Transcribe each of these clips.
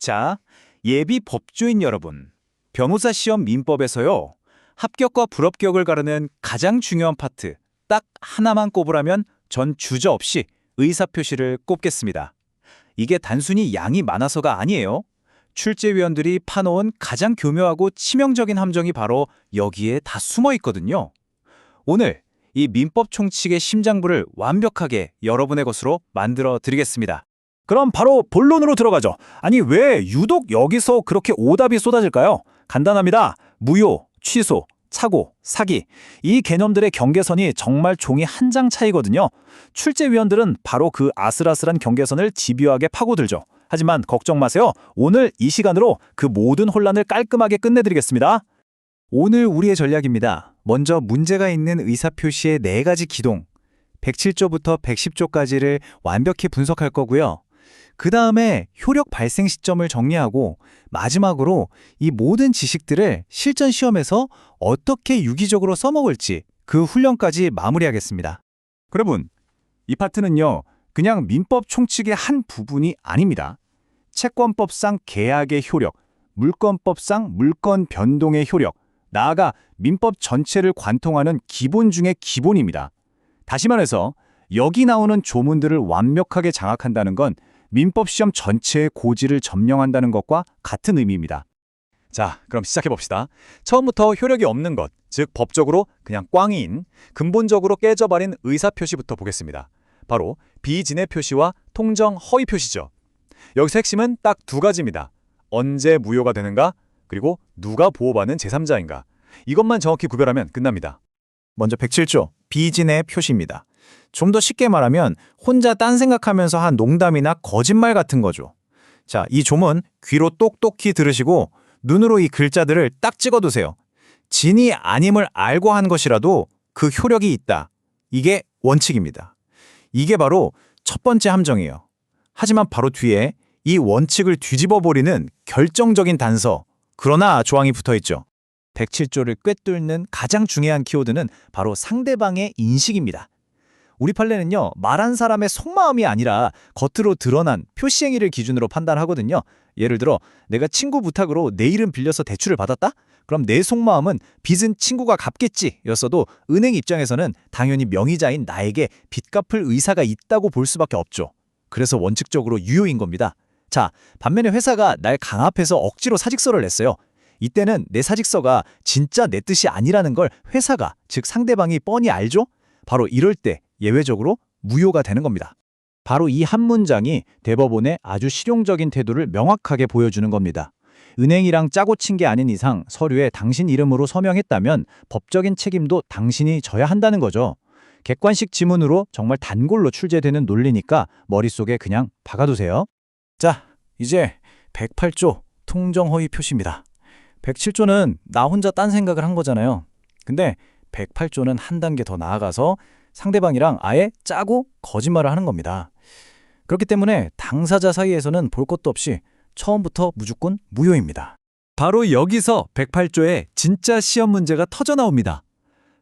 자, 예비 법조인 여러분. 변호사 시험 민법에서요. 합격과 불합격을 가르는 가장 중요한 파트, 딱 하나만 꼽으라면 전 주저 없이 의사표시를 꼽겠습니다. 이게 단순히 양이 많아서가 아니에요. 출제위원들이 파놓은 가장 교묘하고 치명적인 함정이 바로 여기에 다 숨어 있거든요. 오늘 이 민법 총칙의 심장부를 완벽하게 여러분의 것으로 만들어 드리겠습니다. 그럼 바로 본론으로 들어가죠. 아니 왜 유독 여기서 그렇게 오답이 쏟아질까요? 간단합니다. 무효, 취소, 착오, 사기. 이 개념들의 경계선이 정말 종이 한 장 차이거든요. 출제위원들은 바로 그 아슬아슬한 경계선을 집요하게 파고들죠. 하지만 걱정 마세요. 오늘 이 시간으로 그 모든 혼란을 깔끔하게 끝내드리겠습니다. 오늘 우리의 전략입니다. 먼저 문제가 있는 의사표시의 4가지 기동, 107조부터 110조까지를 완벽히 분석할 거고요. 그 다음에 효력 발생 시점을 정리하고 마지막으로 이 모든 지식들을 실전 시험에서 어떻게 유기적으로 써먹을지 그 훈련까지 마무리하겠습니다. 여러분, 이 파트는요. 그냥 민법 총칙의 한 부분이 아닙니다. 채권법상 계약의 효력, 물권법상 물권 변동의 효력, 나아가 민법 전체를 관통하는 기본 중의 기본입니다. 다시 말해서 여기 나오는 조문들을 완벽하게 장악한다는 건 민법 시험 전체의 고지를 점령한다는 것과 같은 의미입니다. 자, 그럼 시작해봅시다. 처음부터 효력이 없는 것, 즉 법적으로 그냥 꽝인, 근본적으로 깨져버린 의사표시부터 보겠습니다. 바로 비진해 표시와 통정 허위 표시죠. 여기서 핵심은 딱 2가지입니다. 언제 무효가 되는가, 그리고 누가 보호받는 제3자인가. 이것만 정확히 구별하면 끝납니다. 먼저 107조, 비진해 표시입니다. 좀 더 쉽게 말하면 혼자 딴 생각하면서 한 농담이나 거짓말 같은 거죠. 자, 이 조문 귀로 똑똑히 들으시고 눈으로 이 글자들을 딱 찍어두세요. 진이 아님을 알고 한 것이라도 그 효력이 있다. 이게 원칙입니다. 이게 바로 첫 번째 함정이에요. 하지만 바로 뒤에 이 원칙을 뒤집어버리는 결정적인 단서, 그러나 조항이 붙어있죠. 107조를 꿰뚫는 가장 중요한 키워드는 바로 상대방의 인식입니다. 우리 판례는요, 말한 사람의 속마음이 아니라 겉으로 드러난 표시행위를 기준으로 판단하거든요. 예를 들어 내가 친구 부탁으로 내 이름 빌려서 대출을 받았다? 그럼 내 속마음은 빚은 친구가 갚겠지 였어도 은행 입장에서는 당연히 명의자인 나에게 빚 갚을 의사가 있다고 볼 수밖에 없죠. 그래서 원칙적으로 유효인 겁니다. 자, 반면에 회사가 날 강압해서 억지로 사직서를 냈어요. 이때는 내 사직서가 진짜 내 뜻이 아니라는 걸 회사가, 즉 상대방이 뻔히 알죠? 바로 이럴 때 예외적으로 무효가 되는 겁니다. 바로 이 한 문장이 대법원의 아주 실용적인 태도를 명확하게 보여주는 겁니다. 은행이랑 짜고 친 게 아닌 이상 서류에 당신 이름으로 서명했다면 법적인 책임도 당신이 져야 한다는 거죠. 객관식 지문으로 정말 단골로 출제되는 논리니까 머릿속에 그냥 박아두세요. 자, 이제 108조 통정허위 표시입니다. 107조는 나 혼자 딴 생각을 한 거잖아요. 근데 108조는 한 단계 더 나아가서 상대방이랑 아예 짜고 거짓말을 하는 겁니다. 그렇기 때문에 당사자 사이에서는 볼 것도 없이 처음부터 무조건 무효입니다. 바로 여기서 108조의 진짜 시험 문제가 터져 나옵니다.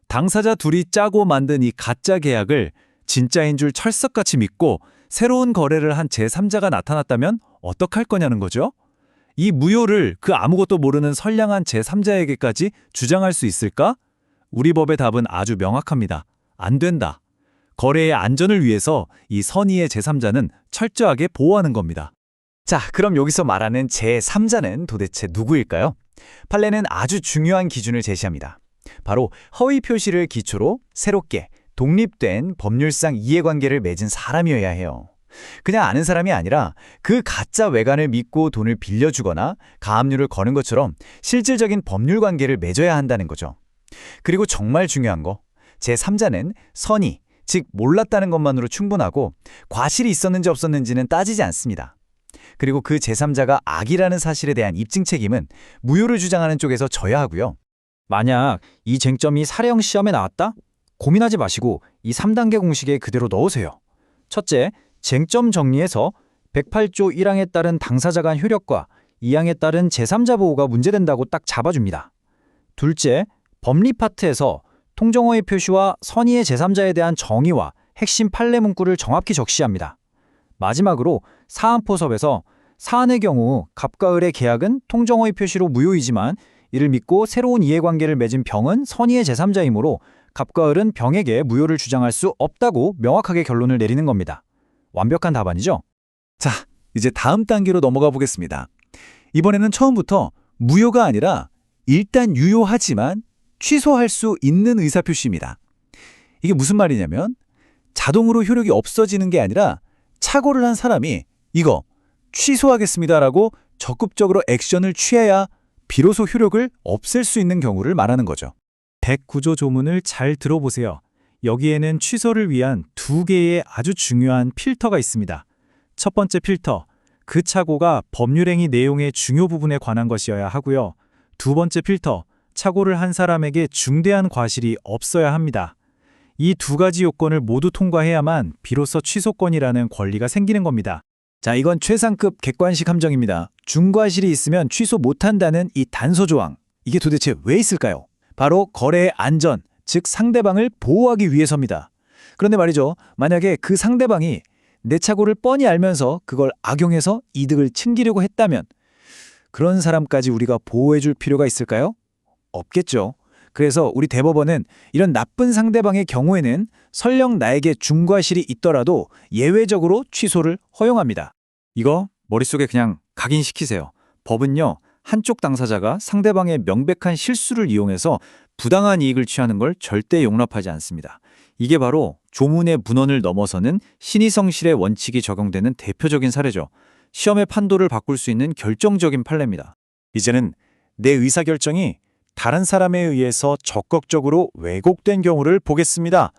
당사자 둘이 짜고 만든 이 가짜 계약을 진짜인 줄 철석같이 믿고 새로운 거래를 한 제3자가 나타났다면 어떡할 거냐는 거죠? 이 무효를 그 아무것도 모르는 선량한 제3자에게까지 주장할 수 있을까? 우리 법의 답은 아주 명확합니다. 안 된다. 거래의 안전을 위해서 이 선의의 제3자는 철저하게 보호하는 겁니다. 자, 그럼 여기서 말하는 제3자는 도대체 누구일까요? 판례는 아주 중요한 기준을 제시합니다. 바로 허위 표시를 기초로 새롭게 독립된 법률상 이해관계를 맺은 사람이어야 해요. 그냥 아는 사람이 아니라 그 가짜 외관을 믿고 돈을 빌려주거나 가압류를 거는 것처럼 실질적인 법률 관계를 맺어야 한다는 거죠. 그리고 정말 중요한 거, 제3자는 선의, 즉 몰랐다는 것만으로 충분하고 과실이 있었는지 없었는지는 따지지 않습니다. 그리고 그 제3자가 악이라는 사실에 대한 입증 책임은 무효를 주장하는 쪽에서 져야 하고요. 만약 이 쟁점이 사례형 시험에 나왔다? 고민하지 마시고 이 3단계 공식에 그대로 넣으세요. 첫째, 쟁점 정리에서 108조 1항에 따른 당사자 간 효력과 2항에 따른 제3자 보호가 문제된다고 딱 잡아줍니다. 둘째, 법리 파트에서 통정허위 표시와 선의의 제3자에 대한 정의와 핵심 판례 문구를 정확히 적시합니다. 마지막으로 사안포섭에서 사안의 경우 갑과 을의 계약은 통정허위 표시로 무효이지만 이를 믿고 새로운 이해관계를 맺은 병은 선의의 제3자이므로 갑과 을은 병에게 무효를 주장할 수 없다고 명확하게 결론을 내리는 겁니다. 완벽한 답안이죠? 자, 이제 다음 단계로 넘어가 보겠습니다. 이번에는 처음부터 무효가 아니라 일단 유효하지만 취소할 수 있는 의사표시입니다. 이게 무슨 말이냐면 자동으로 효력이 없어지는 게 아니라 착오를 한 사람이 이거 취소하겠습니다라고 적극적으로 액션을 취해야 비로소 효력을 없앨 수 있는 경우를 말하는 거죠. 109조 조문을 잘 들어보세요. 여기에는 취소를 위한 두 개의 아주 중요한 필터가 있습니다. 첫 번째 필터, 그 착오가 법률행위 내용의 중요 부분에 관한 것이어야 하고요. 두 번째 필터, 착오를 한 사람에게 중대한 과실이 없어야 합니다. 이 두 가지 요건을 모두 통과해야만 비로소 취소권이라는 권리가 생기는 겁니다. 자, 이건 최상급 객관식 함정입니다. 중과실이 있으면 취소 못한다는 이 단서 조항. 이게 도대체 왜 있을까요? 바로 거래의 안전, 즉 상대방을 보호하기 위해서입니다. 그런데 말이죠. 만약에 그 상대방이 내 착오를 뻔히 알면서 그걸 악용해서 이득을 챙기려고 했다면 그런 사람까지 우리가 보호해줄 필요가 있을까요? 없겠죠. 그래서 우리 대법원은 이런 나쁜 상대방의 경우에는 설령 나에게 중과실이 있더라도 예외적으로 취소를 허용합니다. 이거 머릿속에 그냥 각인시키세요. 법은요, 한쪽 당사자가 상대방의 명백한 실수를 이용해서 부당한 이익을 취하는 걸 절대 용납하지 않습니다. 이게 바로 조문의 문헌을 넘어서는 신의성실의 원칙이 적용되는 대표적인 사례죠. 시험의 판도를 바꿀 수 있는 결정적인 판례입니다. 이제는 내 의사결정이 다른 사람에 의해서 적극적으로 왜곡된 경우를 보겠습니다.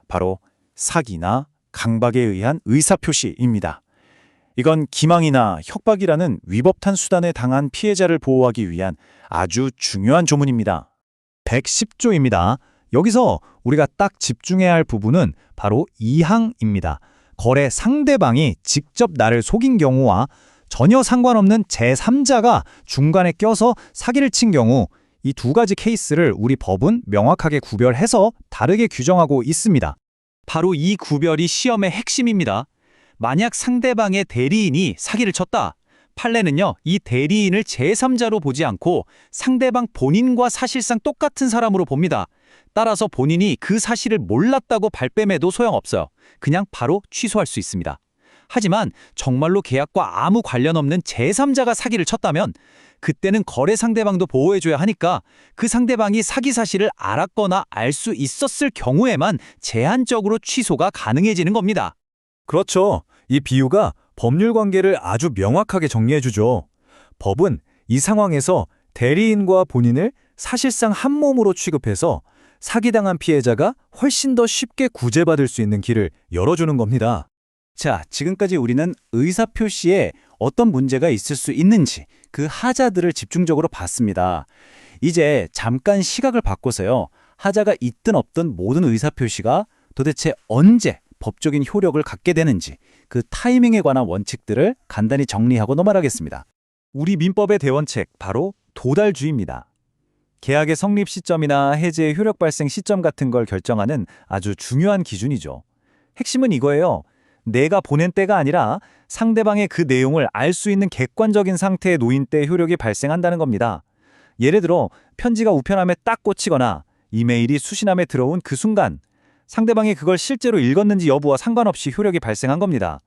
바로 사기나 강박에 의한 의사표시입니다. 이건 기망이나 협박이라는 위법한 수단에 당한 피해자를 보호하기 위한 아주 중요한 조문입니다. 110조입니다. 여기서 우리가 딱 집중해야 할 부분은 바로 2항입니다. 거래 상대방이 직접 나를 속인 경우와 전혀 상관없는 제3자가 중간에 껴서 사기를 친 경우 이 두 가지 케이스를 우리 법은 명확하게 구별해서 다르게 규정하고 있습니다. 바로 이 구별이 시험의 핵심입니다. 만약 상대방의 대리인이 사기를 쳤다. 판례는요, 이 대리인을 제3자로 보지 않고 상대방 본인과 사실상 똑같은 사람으로 봅니다. 따라서 본인이 그 사실을 몰랐다고 발뺌해도 소용없어요. 그냥 바로 취소할 수 있습니다. 하지만 정말로 계약과 아무 관련 없는 제3자가 사기를 쳤다면 그때는 거래 상대방도 보호해줘야 하니까 그 상대방이 사기 사실을 알았거나 알 수 있었을 경우에만 제한적으로 취소가 가능해지는 겁니다. 그렇죠. 이 비유가 법률 관계를 아주 명확하게 정리해주죠. 법은 이 상황에서 대리인과 본인을 사실상 한 몸으로 취급해서 사기당한 피해자가 훨씬 더 쉽게 구제받을 수 있는 길을 열어주는 겁니다. 자, 지금까지 우리는 의사표시에 어떤 문제가 있을 수 있는지 그 하자들을 집중적으로 봤습니다. 이제 잠깐 시각을 바꿔서요. 하자가 있든 없든 모든 의사표시가 도대체 언제 법적인 효력을 갖게 되는지 그 타이밍에 관한 원칙들을 간단히 정리하고 넘어가겠습니다. 우리 민법의 대원책, 바로 도달주의입니다. 계약의 성립 시점이나 해제의 효력 발생 시점 같은 걸 결정하는 아주 중요한 기준이죠. 핵심은 이거예요. 내가 보낸 때가 아니라 상대방의 그 내용을 알 수 있는 객관적인 상태에 놓인 때 효력이 발생한다는 겁니다. 예를 들어 편지가 우편함에 딱 꽂히거나 이메일이 수신함에 들어온 그 순간 상대방이 그걸 실제로 읽었는지 여부와 상관없이 효력이 발생한 겁니다.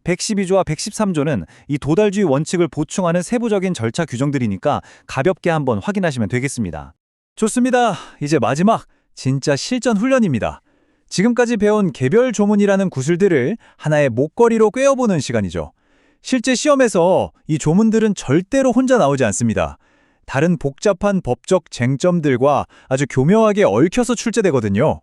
112조와 113조는 이 도달주의 원칙을 보충하는 세부적인 절차 규정들이니까 가볍게 한번 확인하시면 되겠습니다. 좋습니다. 이제 마지막 진짜 실전 훈련입니다. 지금까지 배운 개별 조문이라는 구슬들을 하나의 목걸이로 꿰어보는 시간이죠. 실제 시험에서 이 조문들은 절대로 혼자 나오지 않습니다. 다른 복잡한 법적 쟁점들과 아주 교묘하게 얽혀서 출제되거든요.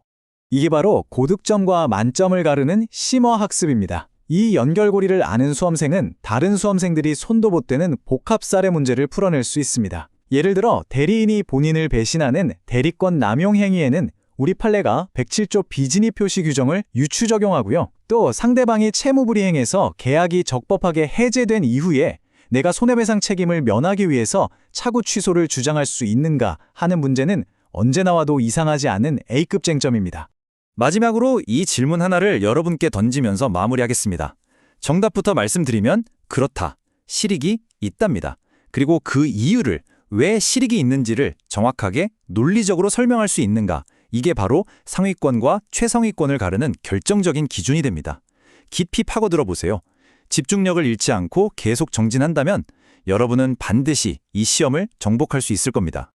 이게 바로 고득점과 만점을 가르는 심화학습입니다. 이 연결고리를 아는 수험생은 다른 수험생들이 손도 못 대는 복합 사례 문제를 풀어낼 수 있습니다. 예를 들어 대리인이 본인을 배신하는 대리권 남용 행위에는 우리 판례가 107조 비진입 표시 규정을 유추 적용하고요. 또 상대방이 채무불이행해서 계약이 적법하게 해제된 이후에 내가 손해배상 책임을 면하기 위해서 차고 취소를 주장할 수 있는가 하는 문제는 언제 나와도 이상하지 않은 A급 쟁점입니다. 마지막으로 이 질문 하나를 여러분께 던지면서 마무리하겠습니다. 정답부터 말씀드리면 그렇다. 실익이 있답니다. 그리고 그 이유를, 왜 실익이 있는지를 정확하게 논리적으로 설명할 수 있는가, 이게 바로 상위권과 최상위권을 가르는 결정적인 기준이 됩니다. 깊이 파고들어 보세요. 집중력을 잃지 않고 계속 정진한다면 여러분은 반드시 이 시험을 정복할 수 있을 겁니다.